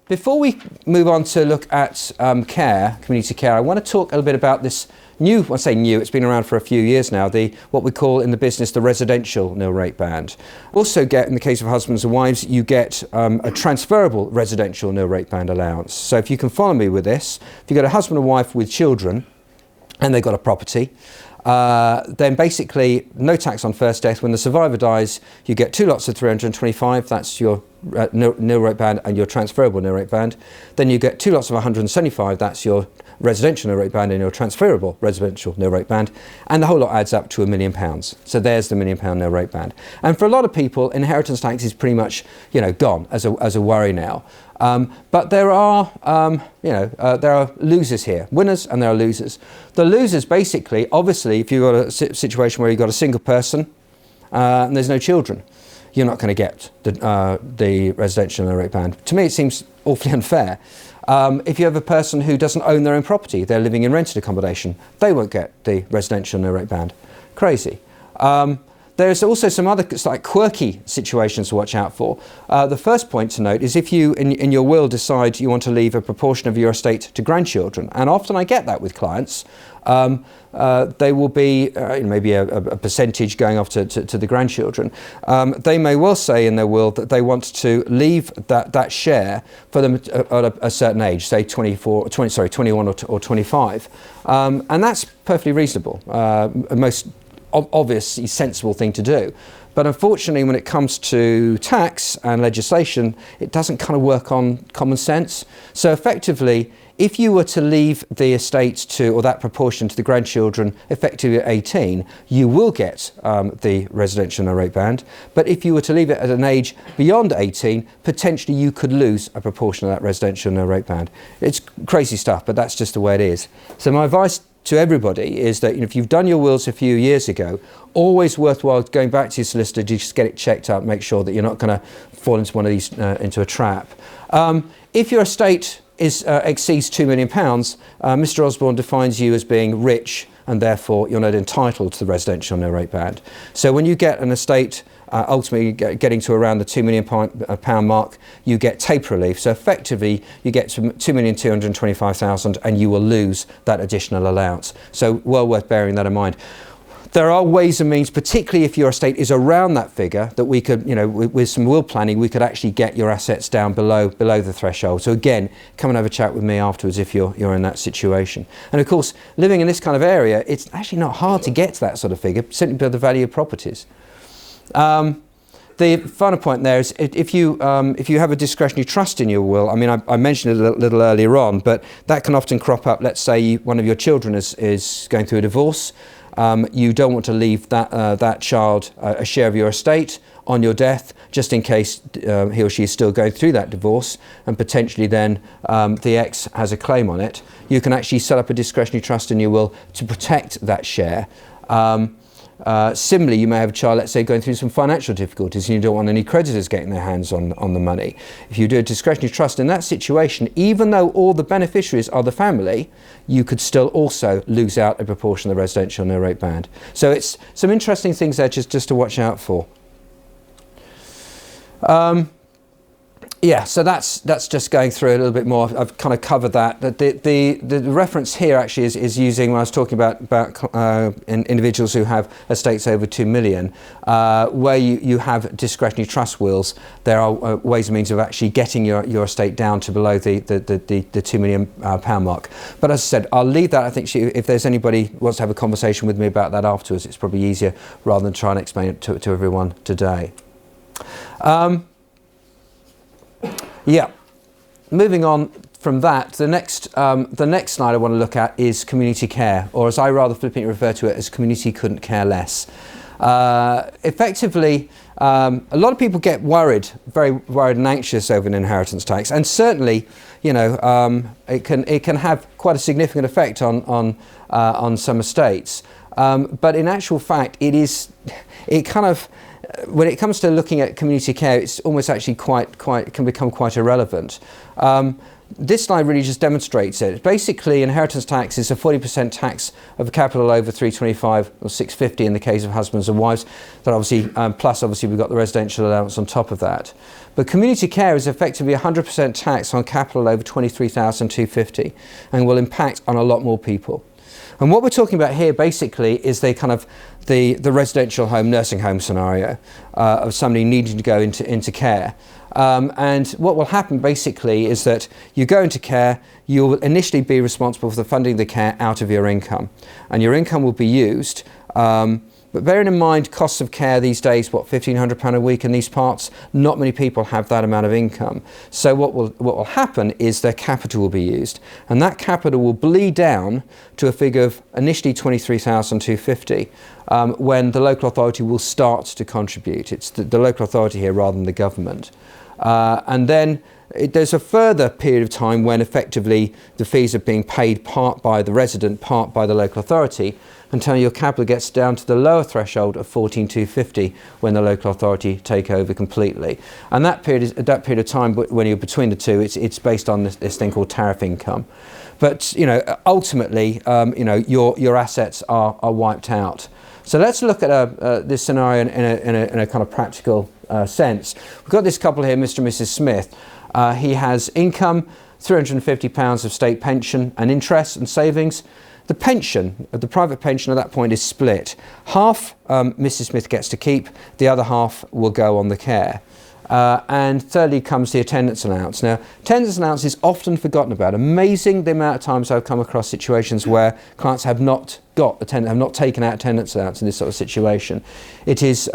Before we move on to look at care, community care, I want to talk a little bit about this new, I say new, it's been around for a few years now, what we call in the business the residential nil rate band. Also get, in the case of husbands and wives, you get a transferable residential nil rate band allowance. So if you can follow me with this, if you've got a husband and wife with children and they've got a property, then basically no tax on first death. When the survivor dies, you get 2 lots of 325, that's your nil rate band and your transferable nil rate band. Then you get 2 lots of 175, that's your residential nil rate band and your transferable residential nil rate band, and the whole lot adds up to £1 million. So there's the £1 million nil rate band. And for a lot of people, inheritance tax is pretty much, gone as a worry now. But there are, there are losers here, winners and there are losers. The losers basically, obviously, if you've got a situation where you've got a single person and there's no children, you're not going to get the residential nil rate band. To me, it seems awfully unfair. If you have a person who doesn't own their own property, they're living in rented accommodation, they won't get the residential nil rate band. Crazy. There's also some other quirky situations to watch out for. The first point to note is if you, in your will, decide you want to leave a proportion of your estate to grandchildren, and often I get that with clients, they will be maybe a percentage going off to the grandchildren. They may well say in their will that they want to leave that share for them at a certain age, say 21 or 25, and that's perfectly reasonable. Most obviously sensible thing to do. But unfortunately, when it comes to tax and legislation, it doesn't kind of work on common sense. So effectively, if you were to leave the estate or that proportion to the grandchildren effectively at 18, you will get the residential nil rate band. But if you were to leave it at an age beyond 18, potentially you could lose a proportion of that residential nil rate band. It's crazy stuff, but that's just the way it is. So my advice to everybody is that if you've done your wills a few years ago, always worthwhile going back to your solicitor to just get it checked out, make sure that you're not going to fall into one of these, into a trap. If your estate exceeds £2 million, Mr. Osborne defines you as being rich and therefore you're not entitled to the residential nil rate band. So when you get an estate ultimately getting to around the £2 million mark, you get taper relief. So effectively, you get to £2,225,000 and you will lose that additional allowance. So well worth bearing that in mind. There are ways and means, particularly if your estate is around that figure, that we could, with some will planning, we could actually get your assets down below the threshold. So again, come and have a chat with me afterwards if you're in that situation. And of course, living in this kind of area, it's actually not hard to get to that sort of figure, simply by the value of properties. The final point there is if you have a discretionary trust in your will, I mean, I mentioned it a little earlier on, but that can often crop up. Let's say one of your children is going through a divorce. You don't want to leave that child a share of your estate on your death, just in case he or she is still going through that divorce, and potentially then the ex has a claim on it. You can actually set up a discretionary trust in your will to protect that share. Similarly, you may have a child, let's say, going through some financial difficulties and you don't want any creditors getting their hands on the money. If you do a discretionary trust in that situation, even though all the beneficiaries are the family, you could still also lose out a proportion of the residential nil rate band. So it's some interesting things there just to watch out for. Yeah, so that's just going through a little bit more. I've kind of covered that. The reference here actually is using, when I was talking about individuals who have estates over 2 million, where you have discretionary trust wills, there are ways and means of actually getting your estate down to below the £2 million mark. But as I said, I'll leave that. I think if there's anybody who wants to have a conversation with me about that afterwards, it's probably easier rather than try and explain it to everyone today. Yeah, moving on from that, the next slide I want to look at is community care, or as I rather flippantly refer to it as community couldn't care less. Effectively, a lot of people get very worried and anxious over an inheritance tax, and certainly, it can have quite a significant effect on some estates. But in actual fact, when it comes to looking at community care, it's almost actually can become quite irrelevant. this slide really just demonstrates it. Basically, inheritance tax is a 40% tax of capital over 325 or 650 in the case of husbands and wives. That obviously, plus obviously we've got the residential allowance on top of that. But community care is effectively 100% tax on capital over 23,250 and will impact on a lot more people. And what we're talking about here basically is the kind of the residential home, nursing home scenario of somebody needing to go into care. And what will happen basically is that you go into care, you will initially be responsible for the funding of the care out of your income. And your income will be used. But bearing in mind costs of care these days, what, £1,500 a week in these parts, not many people have that amount of income. So what will happen is their capital will be used. And that capital will bleed down to a figure of initially 23,250 when the local authority will start to contribute. It's the local authority here rather than the government. And then there's a further period of time when effectively the fees are being paid part by the resident, part by the local authority, until your capital gets down to the lower threshold of 14,250 when the local authority take over completely. And that period of time when you're between the two, it's based on this thing called tariff income. But ultimately, your assets are wiped out. So let's look at this scenario in a kind of practical sense. We've got this couple here, Mr. and Mrs. Smith. He has income, £350 of state pension and interest and savings. The pension, the private pension at that point is split. Half Mrs. Smith gets to keep, the other half will go on the care. And thirdly comes the attendance allowance. Now, attendance allowance is often forgotten about. Amazing the amount of times I've come across situations where clients have not taken out attendance allowance in this sort of situation. It is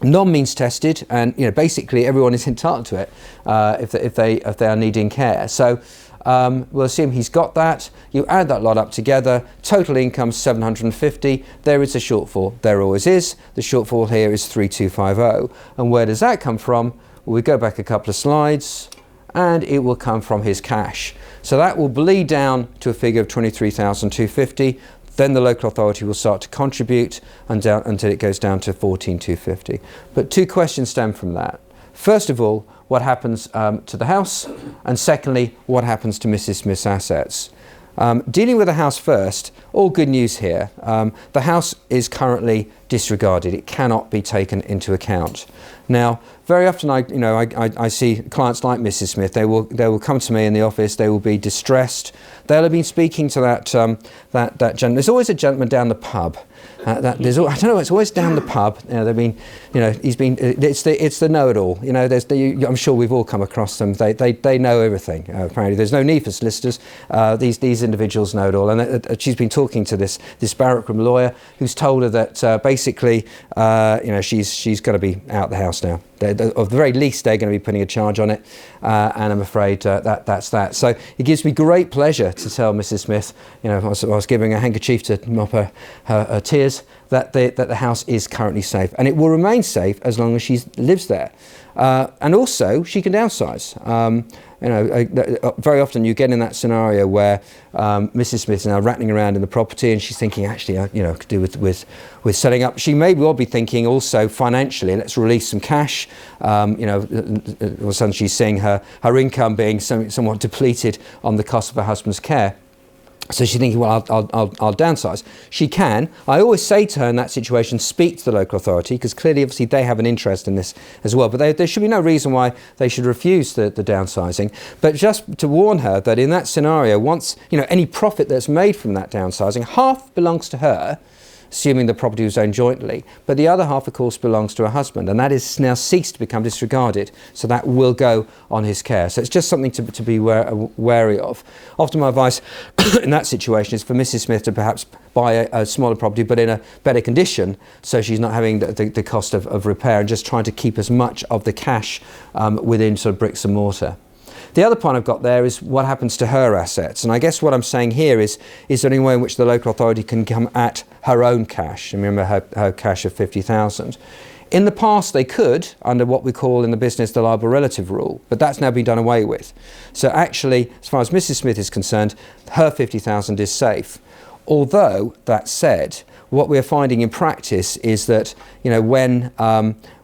non-means tested, and basically everyone is entitled to it if they are needing care. So we'll assume he's got that. You add that lot up together. Total income 750. There is a shortfall. There always is. The shortfall here is 3250. And where does that come from? Well, we go back a couple of slides, and it will come from his cash. So that will bleed down to a figure of 23,250. Then the local authority will start to contribute until it goes down to 14,250. But two questions stem from that. First of all, what happens to the house? And secondly, what happens to Mrs. Smith's assets? Dealing with the house first, all good news here. The house is currently disregarded. It cannot be taken into account. Now, very often I see clients like Mrs. Smith. They will come to me in the office. They will be distressed. They'll have been speaking to that gentleman. There's always a gentleman down the pub. I don't know. It's always down the pub. It's the know-it-all. I'm sure we've all come across them. They know everything. Apparently, there's no need for solicitors. These individuals know it all. And she's been talking to this barrackroom lawyer who's told her that basically, she's going to be out the house now. At the very least, they're going to be putting a charge on it, and I'm afraid that's that. So it gives me great pleasure to tell Mrs. Smith, I was giving a handkerchief to mop her tears, that the house is currently safe, and it will remain safe as long as she lives there. And also, she can downsize. Very often you get in that scenario where Mrs. Smith is now rattling around in the property, and she's thinking, actually, I could do with selling up. She may well be thinking also financially, let's release some cash. All of a sudden she's seeing her income being somewhat depleted on the cost of her husband's care. So she's thinking, well, I'll downsize. She can. I always say to her in that situation, speak to the local authority, because clearly, obviously, they have an interest in this as well. But there should be no reason why they should refuse the downsizing. But just to warn her that in that scenario, once, any profit that's made from that downsizing, half belongs to her, assuming the property was owned jointly, but the other half, of course, belongs to her husband, and that is now ceased to become disregarded, so that will go on his care. So it's just something to be wary of. Often my advice in that situation is for Mrs. Smith to perhaps buy a smaller property, but in a better condition, so she's not having the cost of repair, and just trying to keep as much of the cash within sort of bricks and mortar. The other point I've got there is what happens to her assets. And I guess what I'm saying here is there any way in which the local authority can come at her own cash? And remember her cash of 50,000. In the past, they could, under what we call in the business the liable relative rule, but that's now been done away with. So actually, as far as Mrs. Smith is concerned, her 50,000 is safe. Although, that said, what we're finding in practice is that, when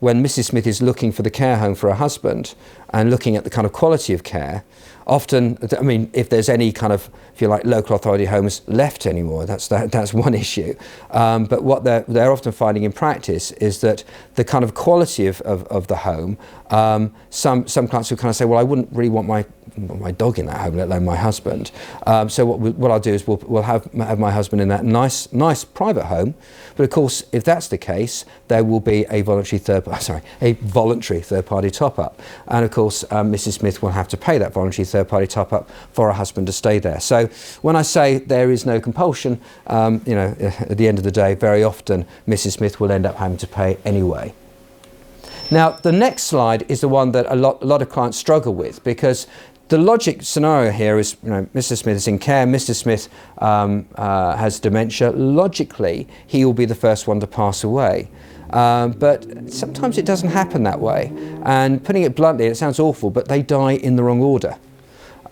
Mrs. Smith is looking for the care home for her husband and looking at the kind of quality of care, often, I mean, if there's any kind of, if you like, local authority homes left anymore, that's one issue. But what they're often finding in practice is that the kind of quality of the home, some clients will kind of say, well, I wouldn't really want my dog in that home, let alone my husband. So what I'll do is we'll have my husband in that nice private home. But of course, if that's the case, there will be a voluntary third-party top-up. And of course, Mrs. Smith will have to pay that voluntary third-party top-up for her husband to stay there. So when I say there is no compulsion, at the end of the day, very often Mrs. Smith will end up having to pay anyway. Now, the next slide is the one that a lot of clients struggle with, because the logic scenario here is, Mr. Smith is in care, Mr. Smith has dementia. Logically, he will be the first one to pass away. But sometimes it doesn't happen that way. And putting it bluntly, it sounds awful, but they die in the wrong order.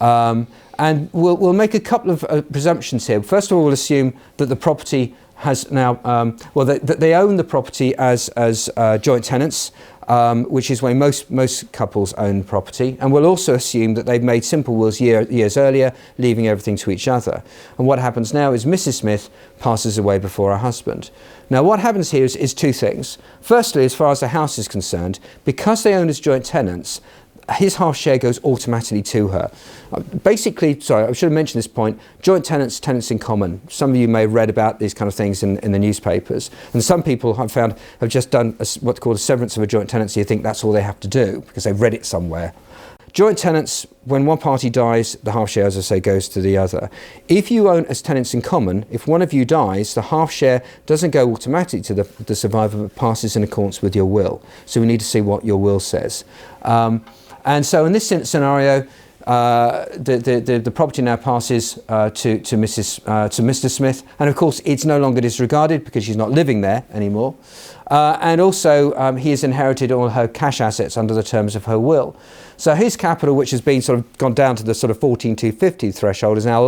And we'll make a couple of presumptions here. First of all, we'll assume that the property has now, that they own the property as joint tenants, which is where most couples own property. And we'll also assume that they've made simple wills years earlier, leaving everything to each other. And what happens now is Mrs. Smith passes away before her husband. Now, what happens here is two things. Firstly, as far as the house is concerned, because they own as joint tenants, his half share goes automatically to her. Basically, sorry, I should have mentioned this point, joint tenants, tenants in common. Some of you may have read about these kind of things in the newspapers. And some people I've found have just done what's called a severance of a joint tenancy. You think that's all they have to do because they've read it somewhere. Joint tenants, when one party dies, the half share, as I say, goes to the other. If you own as tenants in common, if one of you dies, the half share doesn't go automatically to the survivor, but passes in accordance with your will. So we need to see what your will says. And so in this scenario, the property now passes to Mr. Smith, and of course it's no longer disregarded because she's not living there anymore. And also he has inherited all her cash assets under the terms of her will. So his capital, which has been sort of gone down to the sort of 14,250 threshold, is now